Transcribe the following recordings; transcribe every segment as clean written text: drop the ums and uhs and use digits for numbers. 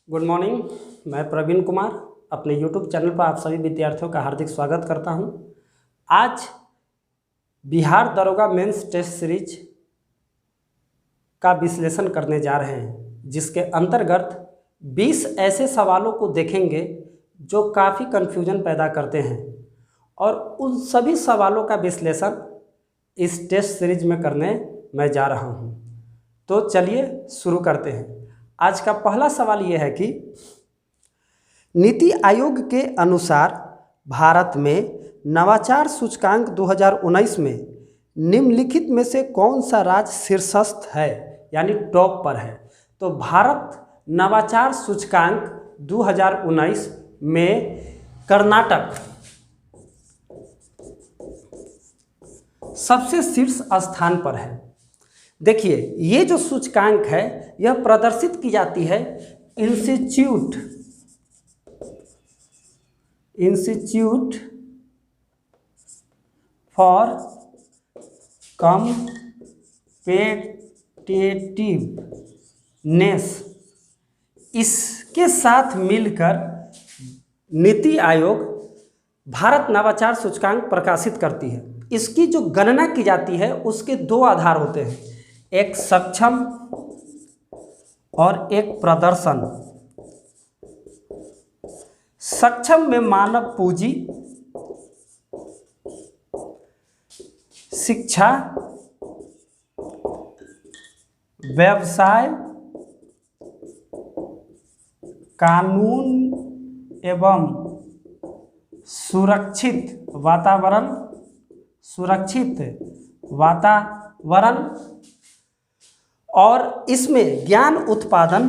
Good morning. मैं प्रवीण कुमार अपने YouTube channel पर आप सभी विद्यार्थियों का हार्दिक स्वागत करता हूं। आज बिहार दरोगा मेंस टेस्ट सीरीज का विश्लेषण करने जा रहे हैं, जिसके अंतर्गत 20 ऐसे सवालों को देखेंगे जो काफ़ी कन्फ्यूजन पैदा करते हैं और उन सभी सवालों का विश्लेषण इस टेस्ट सीरीज में करने मैं जा रहा हूं। तो चलिए शुरू करते हैं। आज का पहला सवाल यह है कि नीति आयोग के अनुसार भारत में नवाचार सूचकांक 2019 में निम्नलिखित में से कौन सा राज्य शीर्षस्थ है, यानी टॉप पर है। तो भारत नवाचार सूचकांक 2019 में कर्नाटक सबसे शीर्ष स्थान पर है। देखिए, ये जो सूचकांक है यह प्रदर्शित की जाती है इंस्टीट्यूट फॉर कॉम्पिटिटिवनेस। इसके साथ मिलकर नीति आयोग भारत नवाचार सूचकांक प्रकाशित करती है। इसकी जो गणना की जाती है उसके दो आधार होते हैं, एक सक्षम और एक प्रदर्शन। सक्षम में मानव पूंजी, शिक्षा, व्यवसाय, कानून एवं सुरक्षित वातावरण और इसमें ज्ञान उत्पादन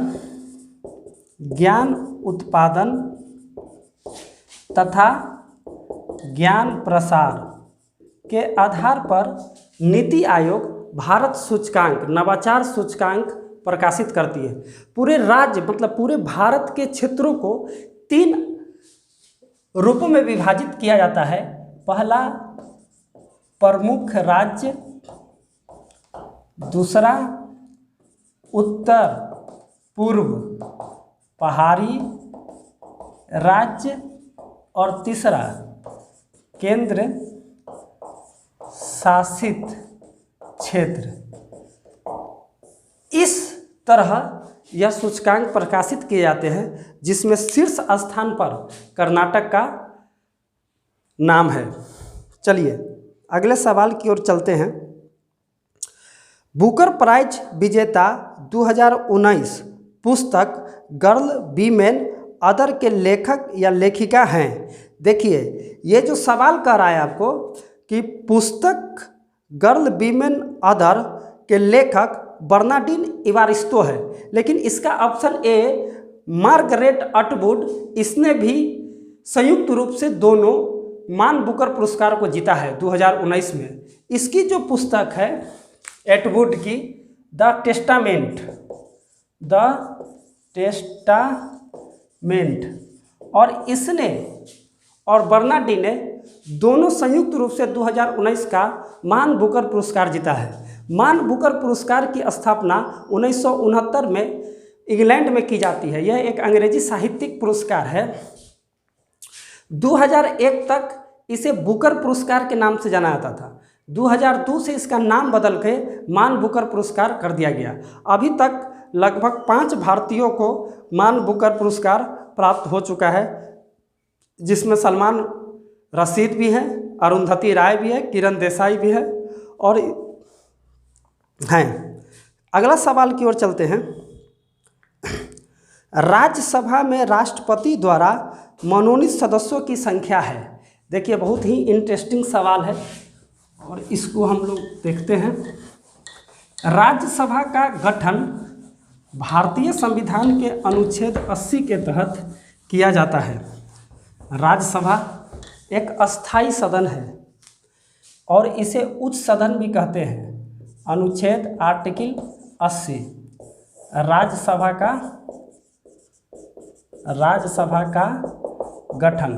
तथा ज्ञान प्रसार के आधार पर नीति आयोग भारत सूचकांक नवाचार सूचकांक प्रकाशित करती है। पूरे राज्य मतलब पूरे भारत के क्षेत्रों को 3 रूपों में विभाजित किया जाता है। पहला प्रमुख राज्य, दूसरा उत्तर पूर्व पहाड़ी राज्य और तीसरा केंद्र शासित क्षेत्र। इस तरह यह सूचकांक प्रकाशित किए जाते हैं, जिसमें शीर्ष स्थान पर कर्नाटक का नाम है। चलिए अगले सवाल की ओर चलते हैं। बुकर प्राइज विजेता 2019 पुस्तक गर्ल वीमेन अदर के लेखक या लेखिका हैं। देखिए, ये जो सवाल कर रहा है आपको कि पुस्तक गर्ल वीमेन अदर के लेखक बर्नार्डिन इवारिस्टो है, लेकिन इसका ऑप्शन ए मार्गरेट अटवुड, इसने भी संयुक्त रूप से दोनों मान बुकर पुरस्कार को जीता है 2019 में। इसकी जो पुस्तक है एटवुड की द टेस्टामेंट और इसने और बर्नार्डी ने दोनों संयुक्त रूप से 2019 का मान बुकर पुरस्कार जीता है। मान बुकर पुरस्कार की स्थापना 1969 में इंग्लैंड में की जाती है। यह एक अंग्रेजी साहित्यिक पुरस्कार है। 2001 तक इसे बुकर पुरस्कार के नाम से जाना जाता था। 2002 से इसका नाम बदल के मान बुकर पुरस्कार कर दिया गया। अभी तक लगभग 5 भारतीयों को मान बुकर पुरस्कार प्राप्त हो चुका है, जिसमें सलमान रशीद भी हैं, अरुंधति राय भी है, किरण देसाई भी है और हैं। अगला सवाल की ओर चलते हैं। राज्यसभा में राष्ट्रपति द्वारा मनोनीत सदस्यों की संख्या है। देखिए, बहुत ही इंटरेस्टिंग सवाल है और इसको हम लोग देखते हैं। राज्यसभा का गठन भारतीय संविधान के अनुच्छेद 80 के तहत किया जाता है। राज्यसभा एक अस्थाई सदन है और इसे उच्च सदन भी कहते हैं। अनुच्छेद आर्टिकल 80 राज्यसभा का गठन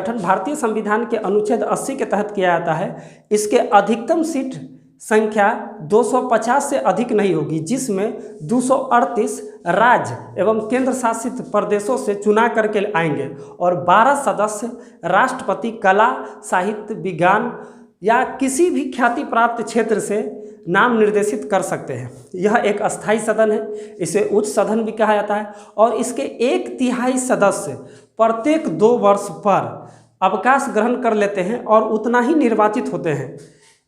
भारतीय संविधान के अनुच्छेद 80 के तहत किया जाता है। इसके अधिकतम सीट संख्या 250 से अधिक नहीं होगी, जिसमें 238 राज्य एवं केंद्र शासित प्रदेशों से चुना करके आएंगे और 12 सदस्य राष्ट्रपति कला, साहित्य, विज्ञान या किसी भी ख्याति प्राप्त क्षेत्र से नाम निर्देशित कर सकते हैं। यह एक अस्थायी सदन है, इसे उच्च सदन भी कहा जाता है और इसके 1/3 सदस्य प्रत्येक 2 वर्ष पर अवकाश ग्रहण कर लेते हैं और उतना ही निर्वाचित होते हैं।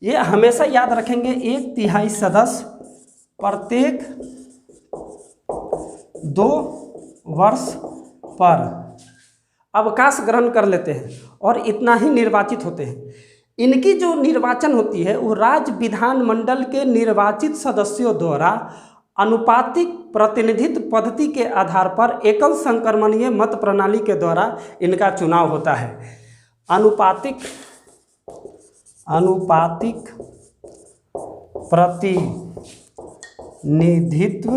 ये हमेशा याद रखेंगे, 1/3 सदस्य प्रत्येक 2 वर्ष पर अवकाश ग्रहण कर लेते हैं और इतना ही निर्वाचित होते हैं। इनकी जो निर्वाचन होती है वो राज्य विधानमंडल के निर्वाचित सदस्यों द्वारा अनुपातिक प्रतिनिधित्व पद्धति के आधार पर एकल संक्रमणीय मत प्रणाली के द्वारा इनका चुनाव होता है। अनुपातिक प्रतिनिधित्व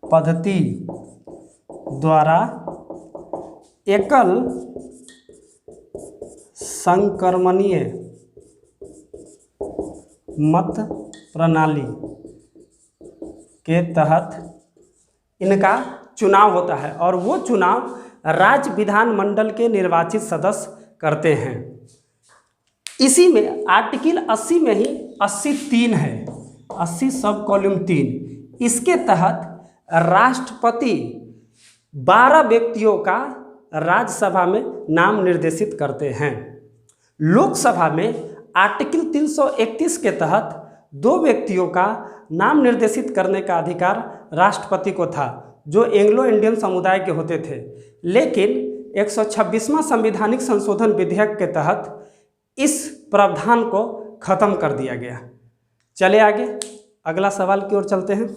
पद्धति द्वारा एकल संक्रमणीय मत प्रणाली के तहत इनका चुनाव होता है और वो चुनाव राज्य विधानमंडल के निर्वाचित सदस्य करते हैं। इसी में आर्टिकल 80 में ही 80(3) है, 80 सब कॉलम 3। इसके तहत राष्ट्रपति 12 व्यक्तियों का राज्यसभा में नाम निर्देशित करते हैं। लोकसभा में आर्टिकल 331 के तहत 2 व्यक्तियों का नाम निर्देशित करने का अधिकार राष्ट्रपति को था, जो एंग्लो इंडियन समुदाय के होते थे, लेकिन 126वां संवैधानिक संशोधन विधेयक के तहत इस प्रावधान को खत्म कर दिया गया। चले आगे अगला सवाल की ओर चलते हैं।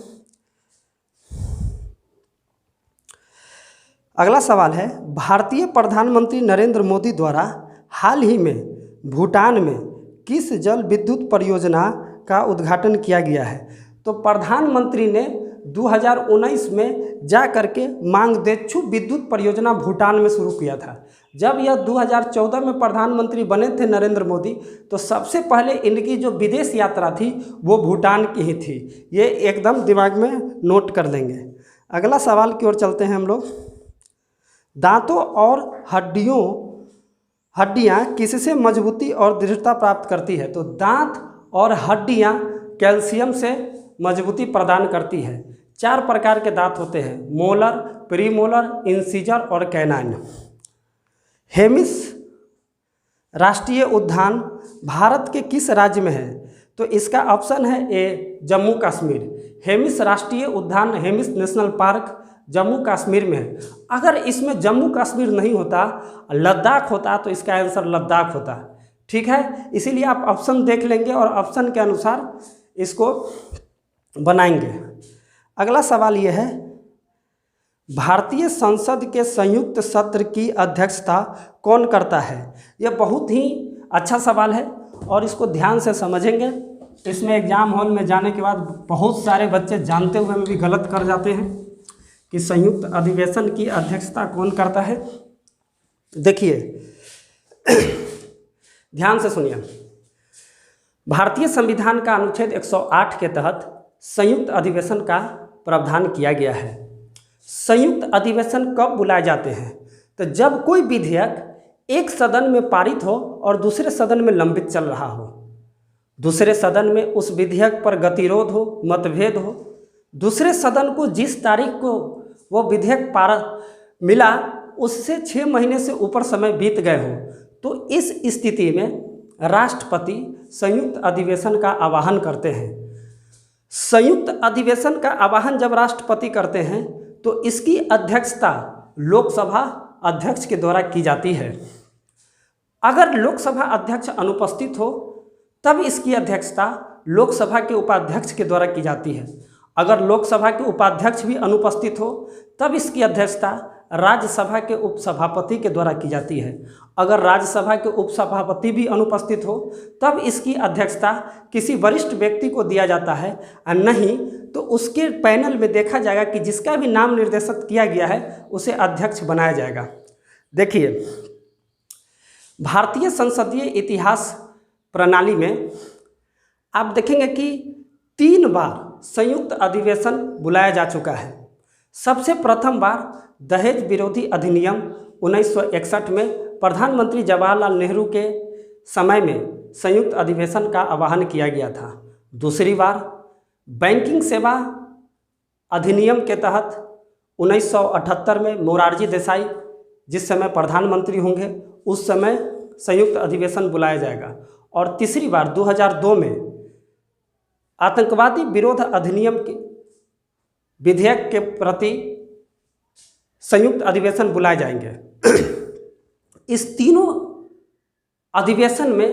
अगला सवाल है, भारतीय प्रधानमंत्री नरेंद्र मोदी द्वारा हाल ही में भूटान में किस जल विद्युत परियोजना का उद्घाटन किया गया है? तो प्रधानमंत्री ने 2019 में जा करके मांगदेच्छू विद्युत परियोजना भूटान में शुरू किया था। जब यह 2014 में प्रधानमंत्री बने थे नरेंद्र मोदी, तो सबसे पहले इनकी जो विदेश यात्रा थी वो भूटान की ही थी। ये एकदम दिमाग में नोट कर लेंगे। अगला सवाल की ओर चलते हैं हम लोग। दांतों और हड्डियाँ किससे मजबूती और दृढ़ता प्राप्त करती है? तो दांत और हड्डियाँ कैल्शियम से मजबूती प्रदान करती है। 4 प्रकार के दांत होते हैं, मोलर, प्रीमोलर, इंसिजर और कैनाइन। हेमिस राष्ट्रीय उद्यान भारत के किस राज्य में है? तो इसका ऑप्शन है ए, जम्मू कश्मीर। हेमिस राष्ट्रीय उद्यान, हेमिस नेशनल पार्क जम्मू कश्मीर में है। अगर इसमें जम्मू कश्मीर नहीं होता, लद्दाख होता, तो इसका आंसर लद्दाख होता। ठीक है, इसीलिए आप ऑप्शन देख लेंगे और ऑप्शन के अनुसार इसको बनाएंगे। अगला सवाल यह है, भारतीय संसद के संयुक्त सत्र की अध्यक्षता कौन करता है? यह बहुत ही अच्छा सवाल है और इसको ध्यान से समझेंगे। इसमें एग्जाम हॉल में जाने के बाद बहुत सारे बच्चे जानते हुए भी गलत कर जाते हैं कि संयुक्त अधिवेशन की अध्यक्षता कौन करता है। देखिए ध्यान से सुनिए, भारतीय संविधान का अनुच्छेद 108 के तहत संयुक्त अधिवेशन का प्रावधान किया गया है। संयुक्त अधिवेशन कब बुलाए जाते हैं? तो जब कोई विधेयक एक सदन में पारित हो और दूसरे सदन में लंबित चल रहा हो, दूसरे सदन में उस विधेयक पर गतिरोध हो, मतभेद हो, दूसरे सदन को जिस तारीख को वो विधेयक मिला उससे 6 महीने से ऊपर समय बीत गए हो, तो इस स्थिति में राष्ट्रपति संयुक्त अधिवेशन का आह्वान करते हैं। संयुक्त अधिवेशन का आह्वान जब राष्ट्रपति करते हैं तो इसकी अध्यक्षता लोकसभा अध्यक्ष के द्वारा की जाती है। अगर लोकसभा अध्यक्ष अनुपस्थित हो तब इसकी अध्यक्षता लोकसभा के उपाध्यक्ष के द्वारा की जाती है। अगर लोकसभा के उपाध्यक्ष भी अनुपस्थित हो तब इसकी अध्यक्षता राज्यसभा के उपसभापति के द्वारा की जाती है। अगर राज्यसभा के उपसभापति भी अनुपस्थित हो तब इसकी अध्यक्षता किसी वरिष्ठ व्यक्ति को दिया जाता है, और नहीं तो उसके पैनल में देखा जाएगा कि जिसका भी नाम निर्देशित किया गया है उसे अध्यक्ष बनाया जाएगा। देखिए, भारतीय संसदीय इतिहास प्रणाली में आप देखेंगे कि 3 बार संयुक्त अधिवेशन बुलाया जा चुका है। सबसे प्रथम बार दहेज विरोधी अधिनियम 1961 में प्रधानमंत्री जवाहरलाल नेहरू के समय में संयुक्त अधिवेशन का आह्वान किया गया था। दूसरी बार बैंकिंग सेवा अधिनियम के तहत 1978 में मोरारजी देसाई जिस समय प्रधानमंत्री होंगे उस समय संयुक्त अधिवेशन बुलाया जाएगा। और तीसरी बार 2002 में आतंकवादी विरोध अधिनियम के विधेयक के प्रति संयुक्त अधिवेशन बुलाए जाएंगे। इस तीनों अधिवेशन में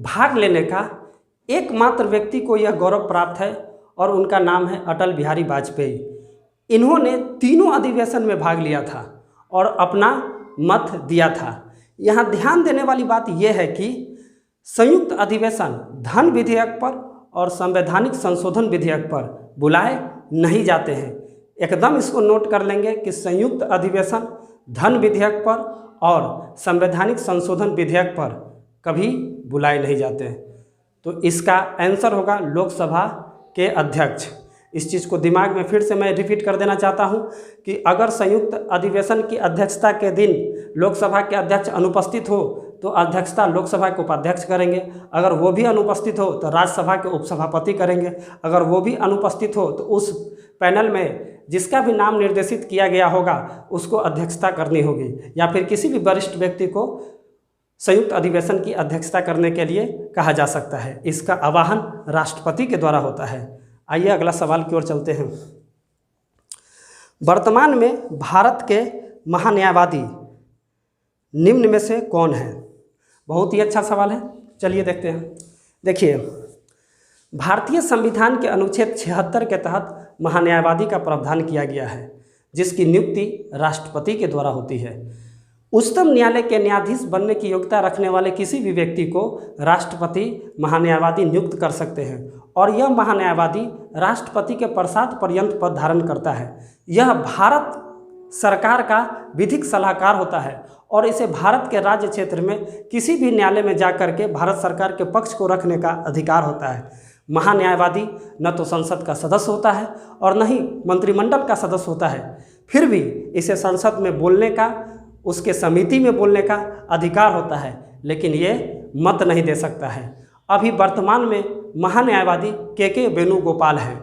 भाग लेने का एकमात्र व्यक्ति को यह गौरव प्राप्त है और उनका नाम है अटल बिहारी वाजपेयी। इन्होंने तीनों अधिवेशन में भाग लिया था और अपना मत दिया था। यहाँ ध्यान देने वाली बात यह है कि संयुक्त अधिवेशन धन विधेयक पर और संवैधानिक संशोधन विधेयक पर बुलाए नहीं जाते हैं। एकदम इसको नोट कर लेंगे कि संयुक्त अधिवेशन धन विधेयक पर और संवैधानिक संशोधन विधेयक पर कभी बुलाए नहीं जाते हैं। तो इसका आंसर होगा लोकसभा के अध्यक्ष। इस चीज़ को दिमाग में फिर से मैं रिपीट कर देना चाहता हूं कि अगर संयुक्त अधिवेशन की अध्यक्षता के दिन लोकसभा के अध्यक्ष अनुपस्थित हो तो अध्यक्षता लोकसभा के उपाध्यक्ष करेंगे। अगर वो भी अनुपस्थित हो तो राज्यसभा के उपसभापति करेंगे। अगर वो भी अनुपस्थित हो तो उस पैनल में जिसका भी नाम निर्देशित किया गया होगा उसको अध्यक्षता करनी होगी, या फिर किसी भी वरिष्ठ व्यक्ति को संयुक्त अधिवेशन की अध्यक्षता करने के लिए कहा जा सकता है। इसका आह्वान राष्ट्रपति के द्वारा होता है। आइए अगला सवाल की ओर चलते हैं। वर्तमान में भारत के महान्यायवादी निम्न में से कौन है? बहुत ही अच्छा सवाल है, चलिए देखते हैं। देखिए, भारतीय संविधान के अनुच्छेद 76 के तहत महान्यायवादी का प्रावधान किया गया है, जिसकी नियुक्ति राष्ट्रपति के द्वारा होती है। उच्चतम न्यायालय के न्यायाधीश बनने की योग्यता रखने वाले किसी भी व्यक्ति को राष्ट्रपति महान्यायवादी नियुक्त कर सकते हैं और यह महान्यायवादी राष्ट्रपति के प्रसाद पर्यंत पद धारण करता है। यह भारत सरकार का विधिक सलाहकार होता है और इसे भारत के राज्य क्षेत्र में किसी भी न्यायालय में जाकर के भारत सरकार के पक्ष को रखने का अधिकार होता है। महान्यायवादी न तो संसद का सदस्य होता है और न ही मंत्रिमंडल का सदस्य होता है, फिर भी इसे संसद में बोलने का, उसके समिति में बोलने का अधिकार होता है, लेकिन ये मत नहीं दे सकता है। अभी वर्तमान में महान्यायवादी के वेणुगोपाल हैं।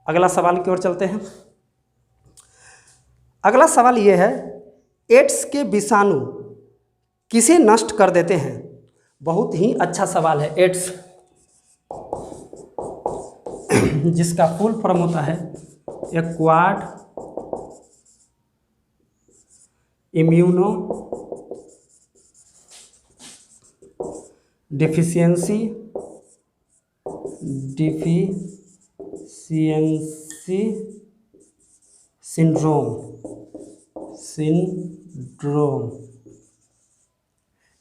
अगला सवाल की ओर चलते हैं। अगला सवाल ये है, एड्स के विषाणु किसे नष्ट कर देते हैं? बहुत ही अच्छा सवाल है। एड्स जिसका फुल फॉर्म होता है acquired immuno deficiency syndrome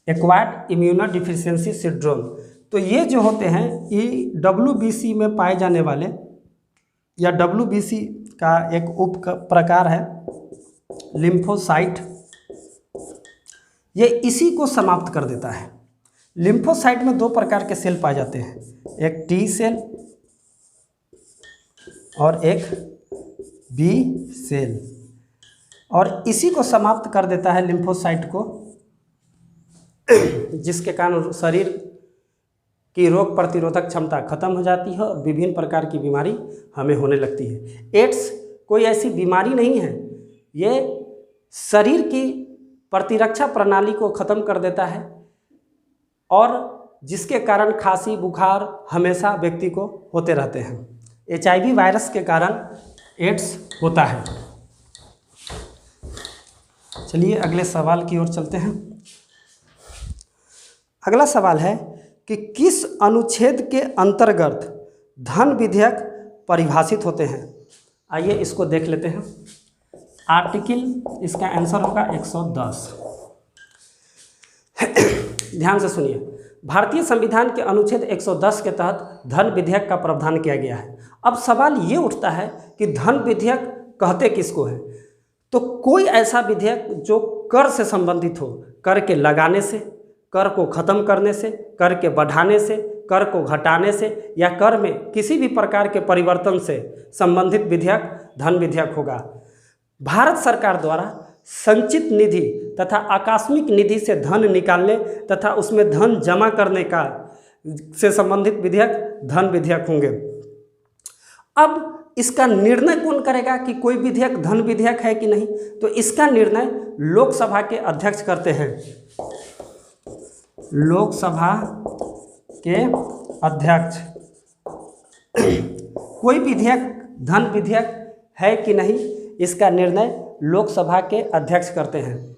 acquired immuno deficiency syndrome. तो ये जो होते हैं ये WBC में पाए जाने वाले या WBC का एक उप प्रकार है लिम्फोसाइट। ये इसी को समाप्त कर देता है। लिम्फोसाइट में 2 प्रकार के सेल पाए जाते हैं, एक T सेल और एक B सेल, और इसी को समाप्त कर देता है लिम्फोसाइट को, जिसके कारण शरीर की रोग प्रतिरोधक क्षमता खत्म हो जाती है और विभिन्न प्रकार की बीमारी हमें होने लगती है। एड्स कोई ऐसी बीमारी नहीं है, ये शरीर की प्रतिरक्षा प्रणाली को ख़त्म कर देता है और जिसके कारण खांसी बुखार हमेशा व्यक्ति को होते रहते हैं। HIV वायरस के कारण एड्स होता है। चलिए अगले सवाल की ओर चलते हैं। अगला सवाल है कि किस अनुच्छेद के अंतर्गत धन विधेयक परिभाषित होते हैं? आइए इसको देख लेते हैं। आर्टिकल, इसका आंसर होगा 110। ध्यान से सुनिए, भारतीय संविधान के अनुच्छेद 110 के तहत धन विधेयक का प्रावधान किया गया है। अब सवाल ये उठता है कि धन विधेयक कहते किसको है? तो कोई ऐसा विधेयक जो कर से संबंधित हो, कर के लगाने से, कर को ख़त्म करने से, कर के बढ़ाने से, कर को घटाने से या कर में किसी भी प्रकार के परिवर्तन से संबंधित विधेयक धन विधेयक होगा। भारत सरकार द्वारा संचित निधि तथा आकस्मिक निधि से धन निकालने तथा उसमें धन जमा करने का से संबंधित विधेयक धन विधेयक होंगे। अब इसका निर्णय कौन करेगा कि कोई विधेयक धन विधेयक है कि नहीं, तो इसका निर्णय लोकसभा के अध्यक्ष करते हैं। लोकसभा के अध्यक्ष कोई विधेयक धन विधेयक है कि नहीं, इसका निर्णय लोकसभा के अध्यक्ष करते हैं।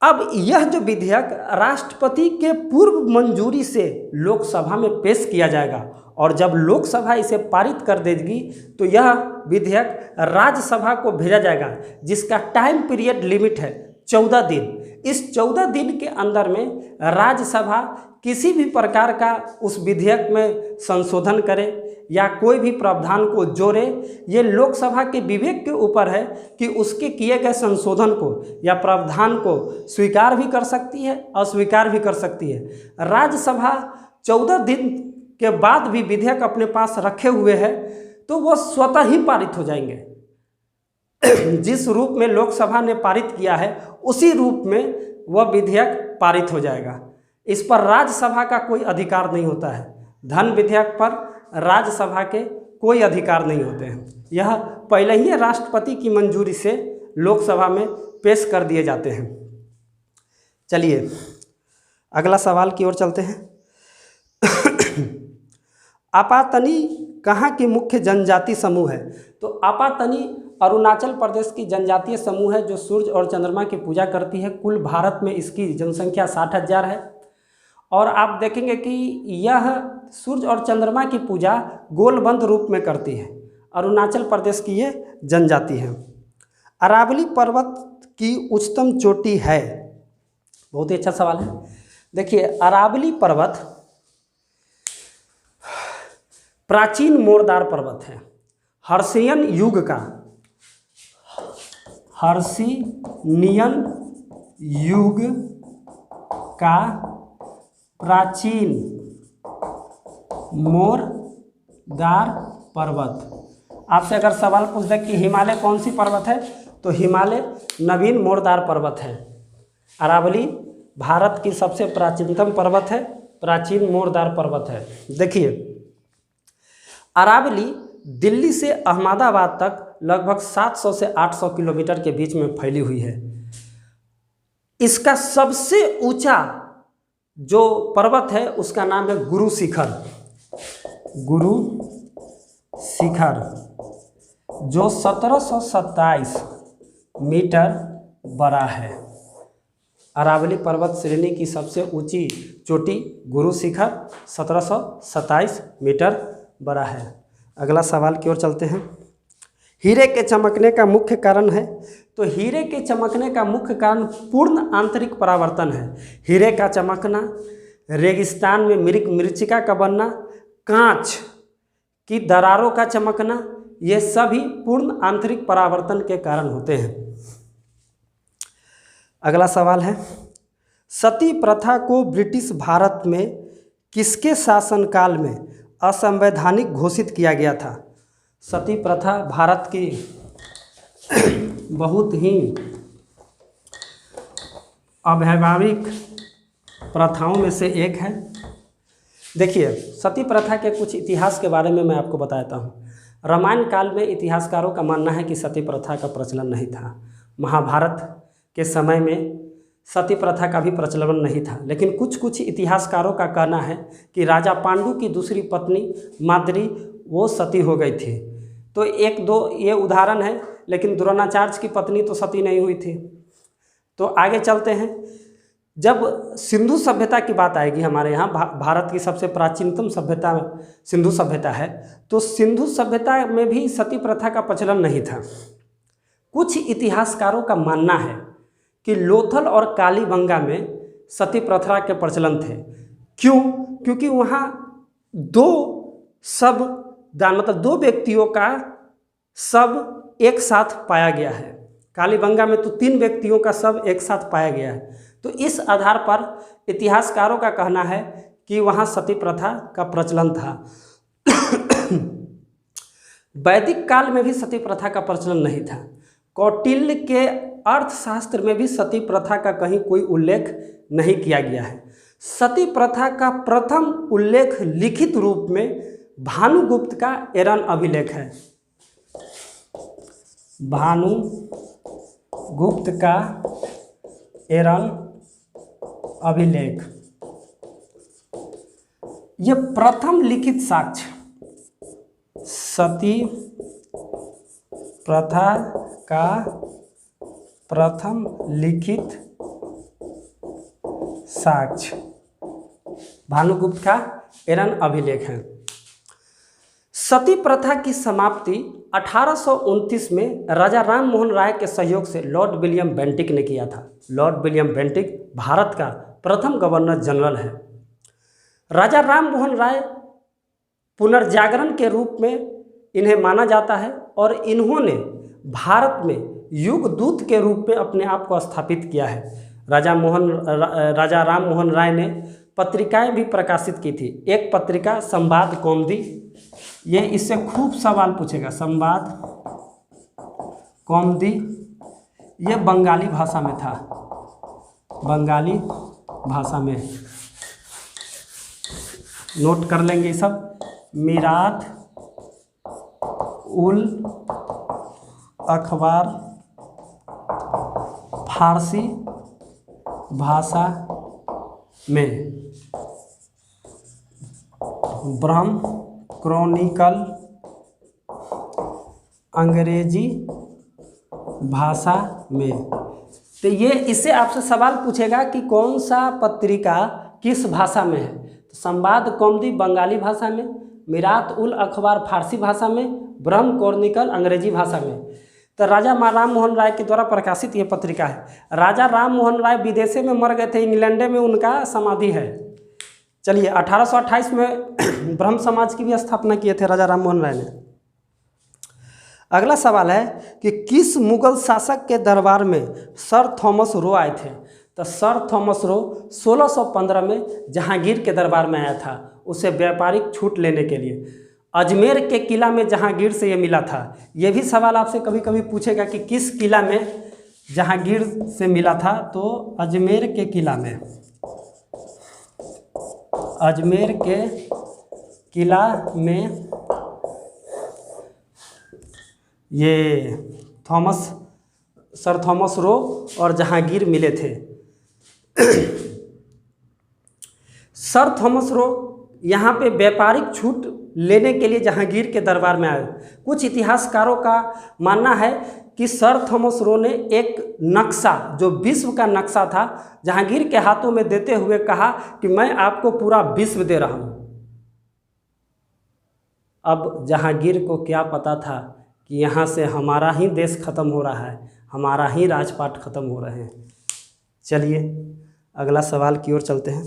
अब यह जो विधेयक राष्ट्रपति के पूर्व मंजूरी से लोकसभा में पेश किया जाएगा और जब लोकसभा इसे पारित कर देगी तो यह विधेयक राज्यसभा को भेजा जाएगा, जिसका टाइम पीरियड लिमिट है 14 दिन। इस 14 दिन के अंदर में राज्यसभा किसी भी प्रकार का उस विधेयक में संशोधन करे या कोई भी प्रावधान को जोड़े, ये लोकसभा के विवेक के ऊपर है कि उसके किए गए संशोधन को या प्रावधान को स्वीकार भी कर सकती है, अस्वीकार भी कर सकती है। राज्यसभा 14 दिन के बाद भी विधेयक अपने पास रखे हुए है तो वह स्वतः ही पारित हो जाएंगे। जिस रूप में लोकसभा ने पारित किया है उसी रूप में वह विधेयक पारित हो जाएगा। इस पर राज्यसभा का कोई अधिकार नहीं होता है। धन विधेयक पर राज्यसभा के कोई अधिकार नहीं होते हैं। यह पहले ही राष्ट्रपति की मंजूरी से लोकसभा में पेश कर दिए जाते हैं। चलिए अगला सवाल की ओर चलते हैं। आपातनी कहाँ की मुख्य जनजाति समूह है? तो आपातनी अरुणाचल प्रदेश की जनजातीय समूह है जो सूर्य और चंद्रमा की पूजा करती है। कुल भारत में इसकी जनसंख्या 60,000 है और आप देखेंगे कि यह सूर्य और चंद्रमा की पूजा गोलबंद रूप में करती है। अरुणाचल प्रदेश की ये जनजाति है। अरावली पर्वत की उच्चतम चोटी है? बहुत ही अच्छा सवाल है। देखिए अरावली पर्वत प्राचीन मोरदार पर्वत है। हर्षियन युग का प्राचीन मोरदार पर्वत। आपसे अगर सवाल पूछ दे कि हिमालय कौन सी पर्वत है तो हिमालय नवीन मोरदार पर्वत है। अरावली भारत की सबसे प्राचीनतम पर्वत है, प्राचीन मोरदार पर्वत है। देखिए अरावली दिल्ली से अहमदाबाद तक लगभग 700 से 800 किलोमीटर के बीच में फैली हुई है। इसका सबसे ऊंचा जो पर्वत है उसका नाम है गुरु शिखर। गुरु शिखर जो 1727 मीटर बड़ा है। अरावली पर्वत श्रेणी की सबसे ऊंची चोटी गुरु शिखर 1727 मीटर बड़ा है। अगला सवाल की ओर चलते हैं। हीरे के चमकने का मुख्य कारण है? तो हीरे के चमकने का मुख्य कारण पूर्ण आंतरिक परावर्तन है। हीरे का चमकना, रेगिस्तान में मृच्छिका का बनना, कांच की दरारों का चमकना, ये सभी पूर्ण आंतरिक परावर्तन के कारण होते हैं। अगला सवाल है सती प्रथा को ब्रिटिश भारत में किसके शासनकाल में असंवैधानिक घोषित किया गया था? सती प्रथा भारत की बहुत ही अवैधानिक प्रथाओं में से एक है। देखिए सती प्रथा के कुछ इतिहास के बारे में मैं आपको बताता हूँ। रामायण काल में इतिहासकारों का मानना है कि सती प्रथा का प्रचलन नहीं था। महाभारत के समय में सती प्रथा का भी प्रचलन नहीं था, लेकिन कुछ इतिहासकारों का कहना है कि राजा पांडु की दूसरी पत्नी माद्री वो सती हो गई थी। तो एक दो ये उदाहरण है, लेकिन द्रोणाचार्य की पत्नी तो सती नहीं हुई थी। तो आगे चलते हैं। जब सिंधु सभ्यता की बात आएगी, हमारे यहाँ भारत की सबसे प्राचीनतम सभ्यता सिंधु सभ्यता है, तो सिंधु सभ्यता में भी सती प्रथा का प्रचलन नहीं था। कुछ इतिहासकारों का मानना है कि लोथल और कालीबंगा में सती प्रथा के प्रचलन थे। क्यों? क्योंकि वहाँ दो व्यक्तियों का शव एक साथ पाया गया है। कालीबंगा में तो 3 व्यक्तियों का शव एक साथ पाया गया है। तो इस आधार पर इतिहासकारों का कहना है कि वहाँ सती प्रथा का प्रचलन था। वैदिक काल में भी सती प्रथा का प्रचलन नहीं था। कौटिल्य के अर्थशास्त्र में भी सती प्रथा का कहीं कोई उल्लेख नहीं किया गया है। सती प्रथा का प्रथम उल्लेख लिखित रूप में भानुगुप्त का एरन अभिलेख है। भानुगुप्त का एरन अभिलेख, ये प्रथम लिखित साक्ष्य सती प्रथा का प्रथम लिखित साक्ष्य भानुगुप्त का एरन अभिलेख है। सती प्रथा की समाप्ति 1829 में राजा राम मोहन राय के सहयोग से लॉर्ड विलियम बेंटिक ने किया था। लॉर्ड विलियम बेंटिक भारत का प्रथम गवर्नर जनरल है। राजा राम मोहन राय पुनर्जागरण के रूप में इन्हें माना जाता है और इन्होंने भारत में युगदूत के रूप में अपने आप को स्थापित किया है। राजा राम मोहन राय ने पत्रिकाएं भी प्रकाशित की थी। एक पत्रिका संवाद कौमुदी, ये इससे खूब सवाल पूछेगा। संवाद कौमुदी ये बंगाली भाषा में था, बंगाली भाषा में, नोट कर लेंगे सब। मीरात उल अखबार फारसी भाषा में, ब्रह्म क्रॉनिकल अंग्रेजी भाषा में। तो ये इससे आपसे सवाल पूछेगा कि कौन सा पत्रिका किस भाषा में है। तो संवाद कौमुदी बंगाली भाषा में, मीरात उल अखबार फारसी भाषा में, ब्रह्म क्रॉनिकल अंग्रेजी भाषा में। तो राजा राम मोहन राय के द्वारा प्रकाशित ये पत्रिका है। राजा राम मोहन राय विदेशे में मर गए थे, इंग्लैंड में उनका समाधि है। चलिए 1828 में ब्रह्म समाज की भी स्थापना किए थे राजा राम मोहन राय ने। अगला सवाल है कि किस मुगल शासक के दरबार में सर थॉमस रो आए थे। तो सर थॉमस रो 1615 में जहांगीर के दरबार में आया था, उसे व्यापारिक छूट लेने के लिए। अजमेर के किला में जहांगीर से ये मिला था। ये भी सवाल आपसे कभी कभी पूछेगा कि किस किला में जहांगीर से मिला था। तो अजमेर के किला में, अजमेर के किला में ये सर थॉमस रो और जहांगीर मिले थे। सर थॉमस रो यहाँ पे व्यापारिक छूट लेने के लिए जहांगीर के दरबार में आए। कुछ इतिहासकारों का मानना है कि सर थॉमस रो ने एक नक्शा, जो विश्व का नक्शा था, जहांगीर के हाथों में देते हुए कहा कि मैं आपको पूरा विश्व दे रहा हूँ। अब जहांगीर को क्या पता था कि यहाँ से हमारा ही देश खत्म हो रहा है, हमारा ही राजपाट खत्म हो रहे हैं। चलिए अगला सवाल की ओर चलते हैं।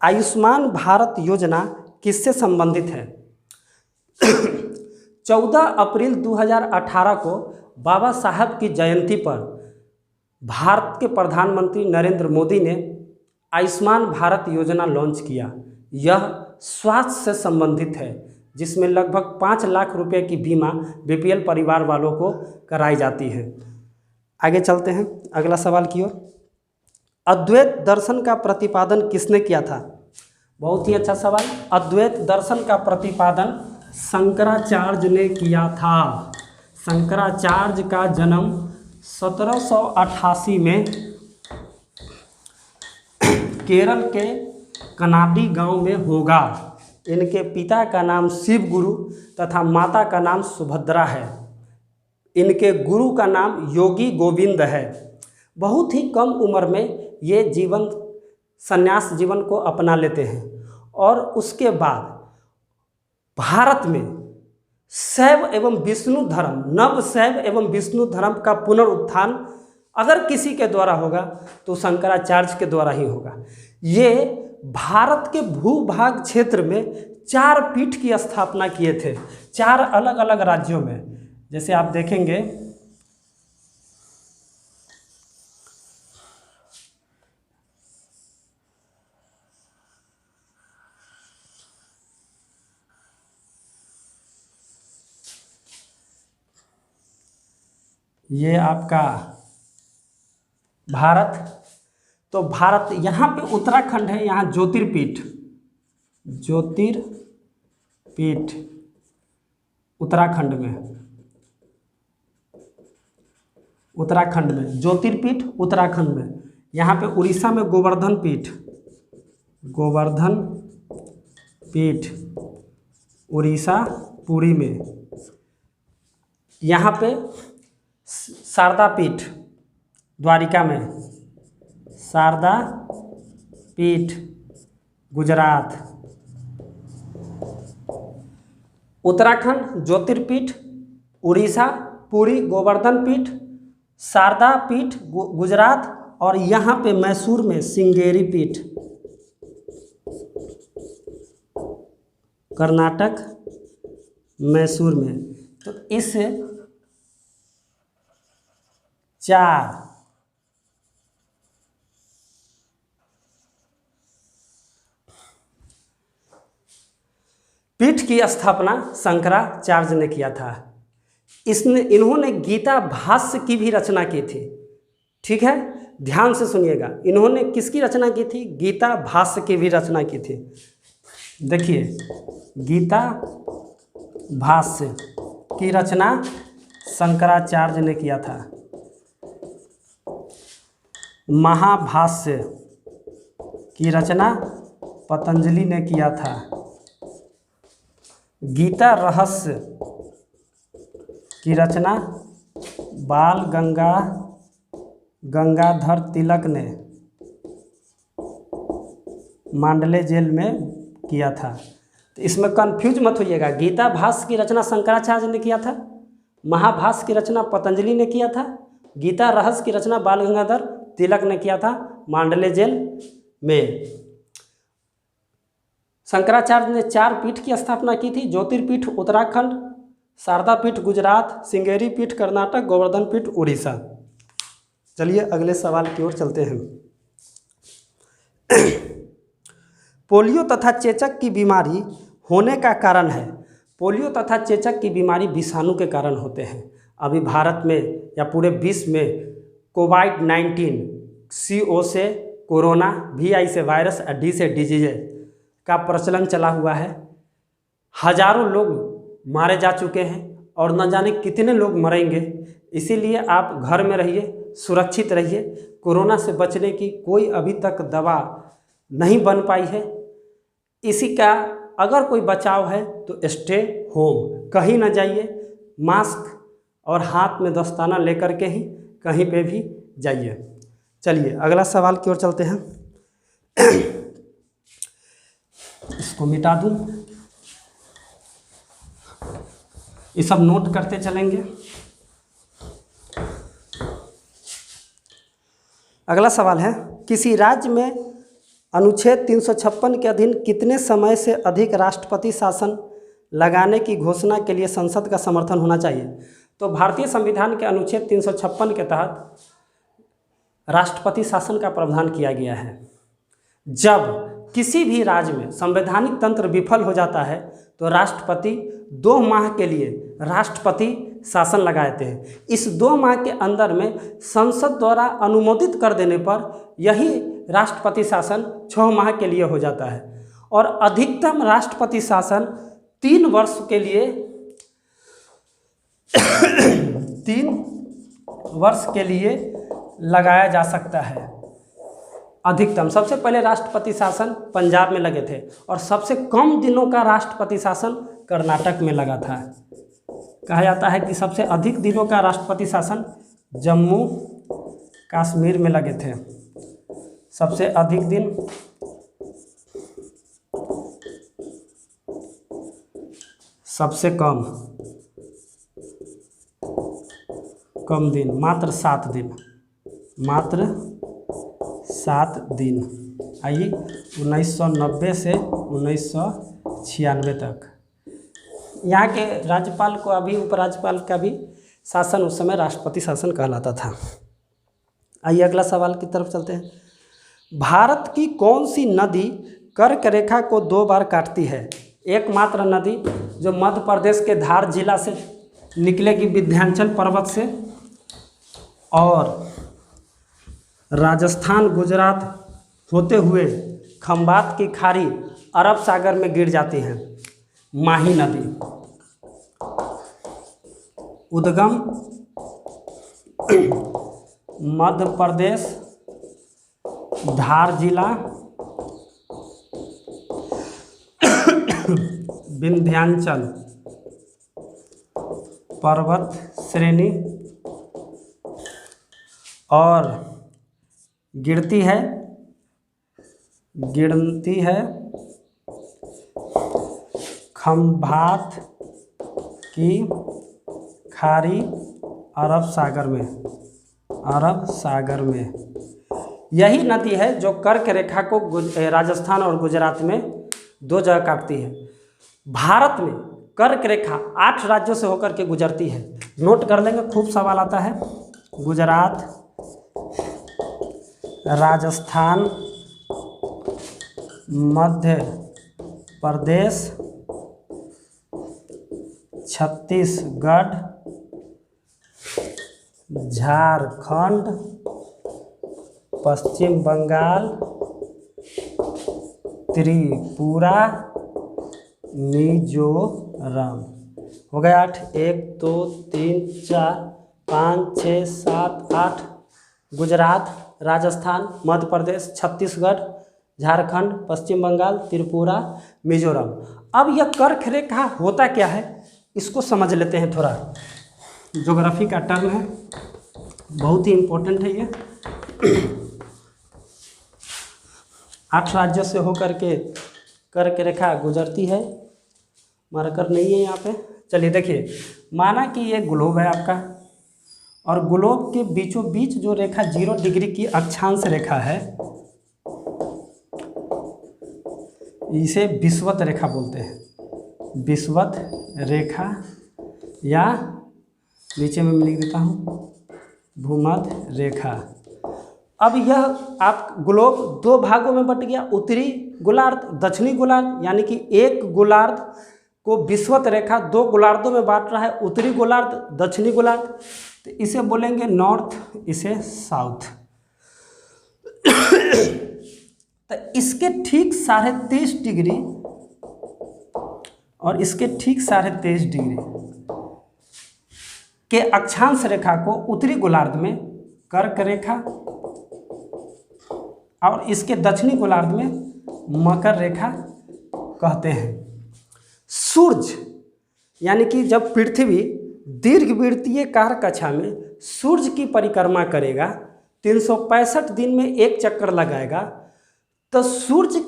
आयुष्मान भारत योजना किससे संबंधित है। 14 अप्रैल 2018 को बाबा साहब की जयंती पर भारत के प्रधानमंत्री नरेंद्र मोदी ने आयुष्मान भारत योजना लॉन्च किया। यह स्वास्थ्य से संबंधित है, जिसमें लगभग 5 लाख रुपए की बीमा बीपीएल परिवार वालों को कराई जाती है। आगे चलते हैं अगला सवाल की ओर। अद्वैत दर्शन का प्रतिपादन किसने किया था। बहुत ही अच्छा सवाल। अद्वैत दर्शन का प्रतिपादन शंकराचार्य ने किया था। शंकराचार्य का जन्म 1788 में केरल के कनाडी गांव में होगा। इनके पिता का नाम शिव गुरु तथा माता का नाम सुभद्रा है। इनके गुरु का नाम योगी गोविंद है। बहुत ही कम उम्र में ये संन्यास जीवन को अपना लेते हैं और उसके बाद भारत में शैव एवं विष्णु धर्म, नव शैव एवं विष्णु धर्म का पुनरुत्थान अगर किसी के द्वारा होगा तो शंकराचार्य के द्वारा ही होगा। ये भारत के भूभाग क्षेत्र में 4 पीठ की स्थापना किए थे, 4 अलग अलग राज्यों में। जैसे आप देखेंगे ये आपका भारत। तो भारत यहाँ पे उत्तराखंड है, यहाँ ज्योतिर्पीठ, ज्योतिर्पीठ उत्तराखंड में, उत्तराखंड में ज्योतिर्पीठ उत्तराखंड में। यहाँ पे उड़ीसा में गोवर्धन पीठ, गोवर्धन पीठ उड़ीसा पुरी में। यहाँ पे शारदा पीठ द्वारिका में, शारदा पीठ गुजरात। उत्तराखंड ज्योतिर्पीठ, उड़ीसा पुरी गोवर्धन पीठ, शारदा पीठ गुजरात, और यहाँ पे मैसूर में श्रृंगेरी पीठ कर्नाटक मैसूर में। तो इस 4 पीठ की स्थापना शंकराचार्य ने किया था। इन्होंने गीता भाष्य की भी रचना की थी। ठीक है, ध्यान से सुनिएगा, इन्होंने किसकी रचना की थी? गीता भाष्य की भी रचना की थी। देखिए, गीता भाष्य की रचना शंकराचार्य ने किया था। महाभाष्य की रचना पतंजलि ने किया था। गीता रहस्य की रचना बाल गंगाधर तिलक ने मांडले जेल में किया था। तो इसमें कंफ्यूज मत होइएगा, गीता भाष्य की रचना शंकराचार्य ने किया था, महाभाष्य की रचना पतंजलि ने किया था, गीता रहस्य की रचना बाल गंगाधर तिलक ने किया था मांडले जेल में। शंकराचार्य ने 4 पीठ की स्थापना की थी, ज्योतिर्पीठ उत्तराखंड, शारदा पीठ गुजरात, श्रृंगेरी पीठ कर्नाटक, गोवर्धन पीठ उड़ीसा। चलिए अगले सवाल की ओर चलते हैं। पोलियो तथा चेचक की बीमारी होने का कारण है। पोलियो तथा चेचक की बीमारी विषाणु के कारण होते हैं। अभी भारत में या पूरे विश्व में कोविड-19, CO से कोरोना, VI से वायरस, D से डिजीज का प्रचलन चला हुआ है। हजारों लोग मारे जा चुके हैं और न जाने कितने लोग मरेंगे। इसीलिए आप घर में रहिए, सुरक्षित रहिए। कोरोना से बचने की कोई अभी तक दवा नहीं बन पाई है। इसी का अगर कोई बचाव है तो स्टे होम, कहीं ना जाइए, मास्क और हाथ में दस्ताना लेकर के ही कहीं पे भी जाइए। चलिए अगला सवाल की ओर चलते हैं। इसको मिटा दूं, ये सब नोट करते चलेंगे। अगला सवाल है, किसी राज्य में अनुच्छेद 356 के अधीन कितने समय से अधिक राष्ट्रपति शासन लगाने की घोषणा के लिए संसद का समर्थन होना चाहिए? तो भारतीय संविधान के अनुच्छेद 356 के तहत राष्ट्रपति शासन का प्रावधान किया गया है। जब किसी भी राज्य में संवैधानिक तंत्र विफल हो जाता है तो राष्ट्रपति 2 माह के लिए राष्ट्रपति शासन लगाते हैं। इस 2 माह के अंदर में संसद द्वारा अनुमोदित कर देने पर यही राष्ट्रपति शासन 6 माह के लिए हो जाता है। और अधिकतम राष्ट्रपति शासन 3 वर्ष के लिए 3 वर्ष के लिए लगाया जा सकता है। अधिकतम, सबसे पहले राष्ट्रपति शासन पंजाब में लगे थे और सबसे कम दिनों का राष्ट्रपति शासन कर्नाटक में लगा था। कहा जाता है कि सबसे अधिक दिनों का राष्ट्रपति शासन जम्मू कश्मीर में लगे थे। सबसे अधिक दिन सबसे कम दिन मात्र 7 दिन, मात्र 7 दिन। आइए 1990 से 1996 तक यहाँ के राज्यपाल को, अभी उपराज्यपाल का भी शासन उस समय राष्ट्रपति शासन कहलाता था। आइए अगला सवाल की तरफ चलते हैं। भारत की कौन सी नदी कर्क रेखा को 2 बार काटती है? एकमात्र नदी जो मध्य प्रदेश के धार जिला से निकलेगी विंध्याचल पर्वत से, और राजस्थान गुजरात होते हुए खंबात की खाड़ी अरब सागर में गिर जाती है। माही नदी उद्गम मध्य प्रदेश धार जिला विंध्याचल पर्वत श्रेणी और गिरती है खंभात की खाड़ी अरब सागर में। यही नदी है जो कर्क रेखा को राजस्थान और गुजरात में दो जगह काटती है। भारत में कर्क रेखा 8 राज्यों से होकर के गुजरती है। नोट कर लेंगे, खूब सवाल आता है। गुजरात, राजस्थान, मध्य प्रदेश, छत्तीसगढ़, झारखंड, पश्चिम बंगाल, त्रिपुरा, मिजोरम। हो गया 8। 1 2 3 4 5 6 7 8। गुजरात, राजस्थान, मध्य प्रदेश, छत्तीसगढ़, झारखंड, पश्चिम बंगाल, त्रिपुरा, मिजोरम। अब यह कर्क रेखा होता क्या है इसको समझ लेते हैं। थोड़ा ज्योग्राफी का टर्म है, बहुत ही इम्पोर्टेंट है ये। 8 राज्यों से होकर के कर्क रेखा गुजरती है। मार्कर नहीं है यहाँ पे। चलिए देखिए, माना कि ये ग्लोब है आपका और ग्लोब के बीचों बीच जो रेखा 0 डिग्री की अक्षांश रेखा है इसे विषुवत रेखा बोलते हैं। विषुवत रेखा या नीचे में लिख देता हूँ भूमध्य रेखा। अब यह आप ग्लोब 2 भागों में बट गया, उत्तरी गोलार्ध, दक्षिणी गोलार्ध, यानी कि एक गोलार्ध को विषुवत रेखा 2 गोलार्धों में बांट रहा है, उत्तरी गोलार्ध, दक्षिणी गोलार्ध। तो इसे बोलेंगे नॉर्थ, इसे साउथ। तो इसके ठीक 23.5 डिग्री और इसके ठीक 23.5 डिग्री के अक्षांश रेखा को उत्तरी गोलार्ध में कर्क रेखा और इसके दक्षिणी गोलार्ध में मकर रेखा कहते हैं। सूर्य यानी कि जब पृथ्वी दीर्घवृत्तीय कार्य कक्षा में सूर्य की परिक्रमा करेगा, 365 दिन में एक चक्कर लगाएगा, तो सूर्य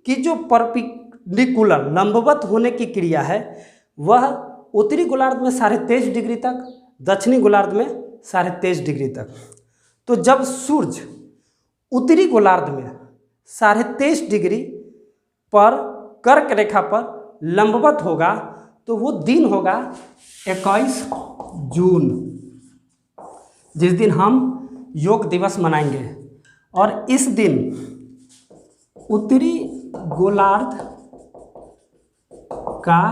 की जो परपेंडिकुलर लंबवत होने की क्रिया है वह उत्तरी गोलार्ध में 23.5 डिग्री तक, दक्षिणी गोलार्ध में 23.5 डिग्री तक। तो जब सूर्य उत्तरी गोलार्ध में 23.5 डिग्री पर कर्क रेखा पर लंबवत होगा तो वो दिन होगा 21 जून, जिस दिन हम योग दिवस मनाएंगे। और इस दिन उत्तरी गोलार्ध का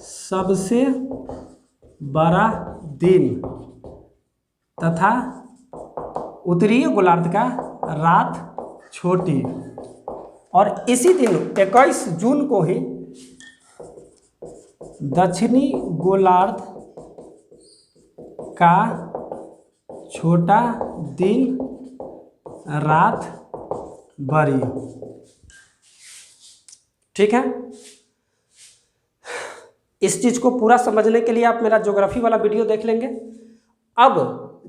सबसे बड़ा दिन तथा उत्तरी गोलार्ध का रात छोटी। और इसी दिन 21 जून को ही दक्षिणी गोलार्ध का छोटा दिन रात बड़ी। ठीक है, इस चीज को पूरा समझने के लिए आप मेरा ज्योग्राफी वाला वीडियो देख लेंगे। अब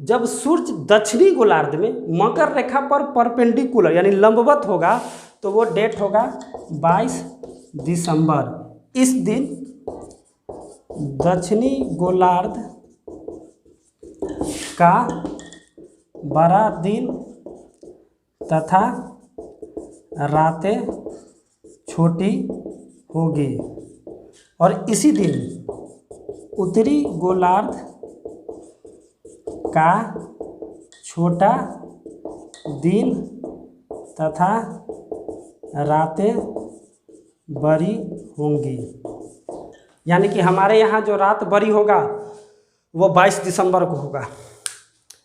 जब सूर्य दक्षिणी गोलार्ध में मकर रेखा पर परपेंडिकुलर यानी लंबवत होगा तो वो डेट होगा 22 दिसंबर। इस दिन दक्षिणी गोलार्ध का बड़ा दिन तथा रातें छोटी होगी। और इसी दिन उत्तरी गोलार्ध का छोटा दिन तथा रातें बड़ी होंगी। यानी कि हमारे यहाँ जो रात बड़ी होगा वो 22 दिसंबर को होगा।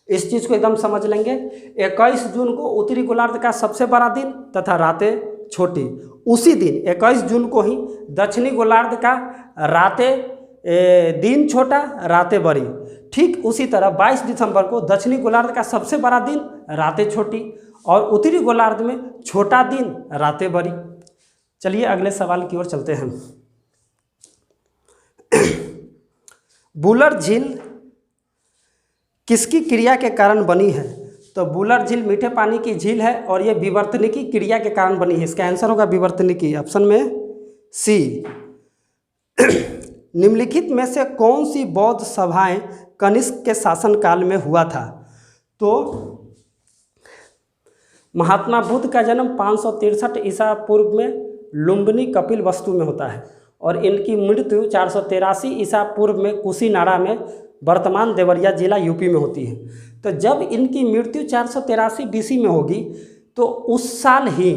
इस चीज़ को एकदम समझ लेंगे। 21 जून को उत्तरी गोलार्ध का सबसे बड़ा दिन तथा रातें छोटी। उसी दिन 21 जून को ही दक्षिणी गोलार्ध का दिन छोटा रातें बड़ी। ठीक उसी तरह 22 दिसंबर को दक्षिणी गोलार्ध का सबसे बड़ा दिन रातें छोटी और उत्तरी गोलार्ध में छोटा दिन रातें बड़ी। चलिए अगले सवाल की ओर चलते हैं। वुलर झील किसकी क्रिया के कारण बनी है? तो वुलर झील मीठे पानी की झील है और ये विवर्तनिकी क्रिया के कारण बनी है। इसका आंसर होगा विवर्तनिकी, ऑप्शन में सी। निम्नलिखित में से कौन सी बौद्ध सभाएं कनिष्क के शासनकाल में हुआ था? तो महात्मा बुद्ध का जन्म 563 ईसा पूर्व में लुम्बिनी कपिलवस्तु में होता है और इनकी मृत्यु 483 ईसा पूर्व में कुशीनाड़ा में, वर्तमान देवरिया जिला यूपी में होती है। तो जब इनकी मृत्यु 483 BC में होगी तो उस साल ही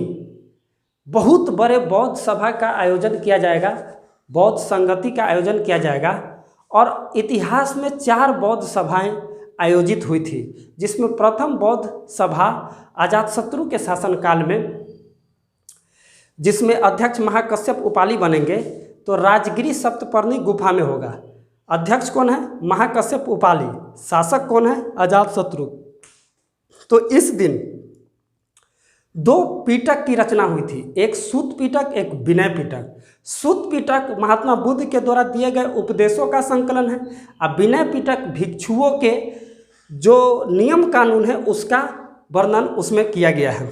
बहुत बड़े बौद्ध सभा का आयोजन किया जाएगा, बौद्ध संगति का आयोजन किया जाएगा और इतिहास में 4 बौद्ध सभाएं आयोजित हुई थी, जिसमें प्रथम बौद्ध सभा अजातशत्रु के शासनकाल में, जिसमें अध्यक्ष महाकश्यप उपाली बनेंगे, तो राजगिरी सप्तपर्णी गुफा में होगा। अध्यक्ष कौन है? महाकश्यप उपाली। शासक कौन है? अजातशत्रु। तो इस दिन 2 पिटक की रचना हुई थी, एक सूत पिटक, एक विनय पिटक। सूत पिटक महात्मा बुद्ध के द्वारा दिए गए उपदेशों का संकलन है और विनय पिटक भिक्षुओं के जो नियम कानून है उसका वर्णन उसमें किया गया है।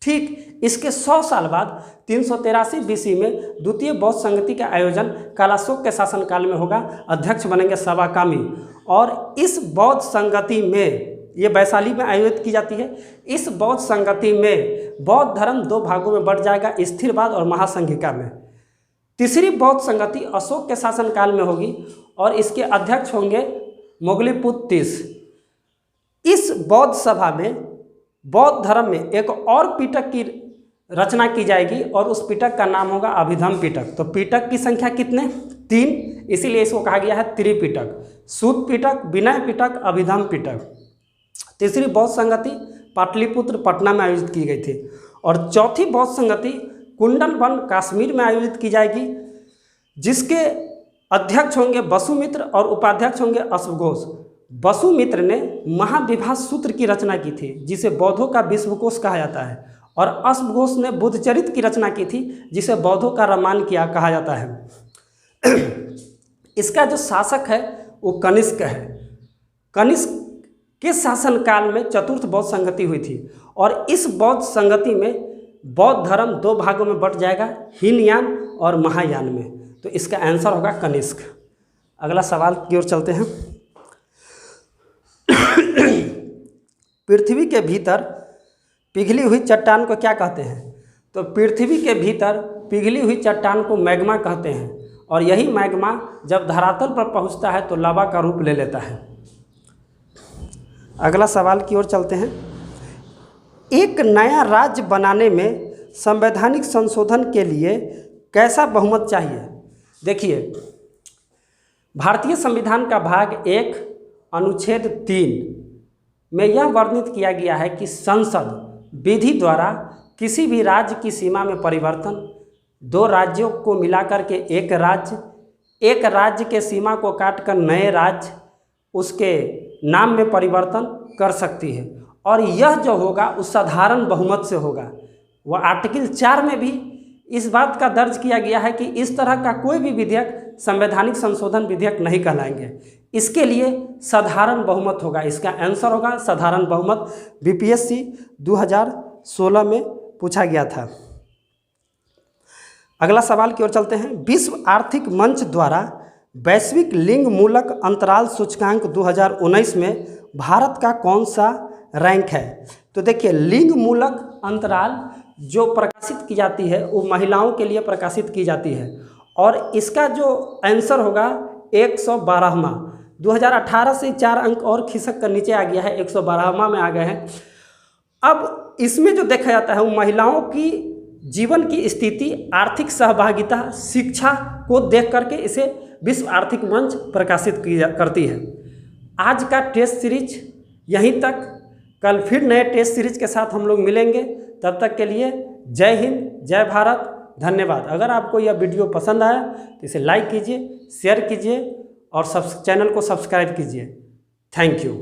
ठीक इसके 100 साल बाद 383 BC में द्वितीय बौद्ध संगति का आयोजन कालाशोक के शासनकाल में होगा। अध्यक्ष बनेंगे सवाकामी और इस बौद्ध संगति में, ये वैशाली में आयोजित की जाती है, इस बौद्ध संगति में बौद्ध धर्म 2 भागों में बढ़ जाएगा, स्थिरवाद और महासंघिका में। तीसरी बौद्ध संगति अशोक के शासनकाल में होगी और इसके अध्यक्ष होंगे मोगलीपुत्र तीस। इस बौद्ध सभा में बौद्ध धर्म में एक और पिटक की रचना की जाएगी और उस पिटक का नाम होगा अभिधम पिटक। तो पिटक की संख्या कितने? 3, इसीलिए इसको कहा गया है त्रिपिटक। सूत पिटक, विनय पिटक, अभिधम पिटक। तीसरी बौद्ध संगति पाटलिपुत्र पटना में आयोजित की गई थी और चौथी बौद्ध संगति कुंडन वन कश्मीर में आयोजित की जाएगी, जिसके अध्यक्ष होंगे वसुमित्र और उपाध्यक्ष होंगे अश्वघोष। वसुमित्र ने महाविभास सूत्र की रचना की थी, जिसे बौद्धों का विश्वकोश कहा जाता है, और अश्वघोष ने बुद्धचरित की रचना की थी, जिसे बौद्धों का रामायण कहा जाता है। इसका जो शासक है वो कनिष्क है। कनिष्क के शासनकाल में चतुर्थ बौद्ध संगति हुई थी और इस बौद्ध संगति में बौद्ध धर्म 2 भागों में बढ़ जाएगा, हीनयान और महायान में। तो इसका आंसर होगा कनिष्क। अगला सवाल की ओर चलते हैं। पृथ्वी के भीतर पिघली हुई चट्टान को क्या कहते हैं? तो पृथ्वी के भीतर पिघली हुई चट्टान को मैग्मा कहते हैं और यही मैग्मा जब धरातल पर पहुंचता है तो लावा का रूप ले लेता है। अगला सवाल की ओर चलते हैं। एक नया राज्य बनाने में संवैधानिक संशोधन के लिए कैसा बहुमत चाहिए? देखिए, भारतीय संविधान का भाग 1 अनुच्छेद 3 में यह वर्णित किया गया है कि संसद विधि द्वारा किसी भी राज्य की सीमा में परिवर्तन, 2 राज्यों को मिलाकर के एक राज्य के सीमा को काटकर नए राज्य उसके नाम में परिवर्तन कर सकती है और यह जो होगा उस साधारण बहुमत से होगा। वह आर्टिकल 4 में भी इस बात का दर्ज किया गया है कि इस तरह का कोई भी विधेयक संवैधानिक संशोधन विधेयक नहीं कहलाएंगे। इसके लिए साधारण बहुमत होगा। इसका आंसर होगा साधारण बहुमत। BPSC 2016 में पूछा गया था। अगला सवाल की ओर चलते हैं। विश्व आर्थिक मंच द्वारा वैश्विक लिंग मूलक अंतराल सूचकांक 2019 में भारत का कौन सा रैंक है? तो देखिए, लिंग मूलक अंतराल जो प्रकाशित की जाती है वो महिलाओं के लिए प्रकाशित की जाती है और इसका जो आंसर होगा 112वां। 2018 से 4 अंक और खिसक कर नीचे आ गया है, 112वां में आ गए हैं। अब इसमें जो देखा जाता है वो महिलाओं की जीवन की स्थिति, आर्थिक सहभागिता, शिक्षा को देख करके इसे विश्व आर्थिक मंच प्रकाशित करती है। आज का टेस्ट सीरीज यहीं तक, कल फिर नए टेस्ट सीरीज के साथ हम लोग मिलेंगे। तब तक के लिए जय हिंद, जय भारत, धन्यवाद। अगर आपको यह वीडियो पसंद आया तो इसे लाइक कीजिए, शेयर कीजिए और चैनल को सब्सक्राइब कीजिए। Thank you.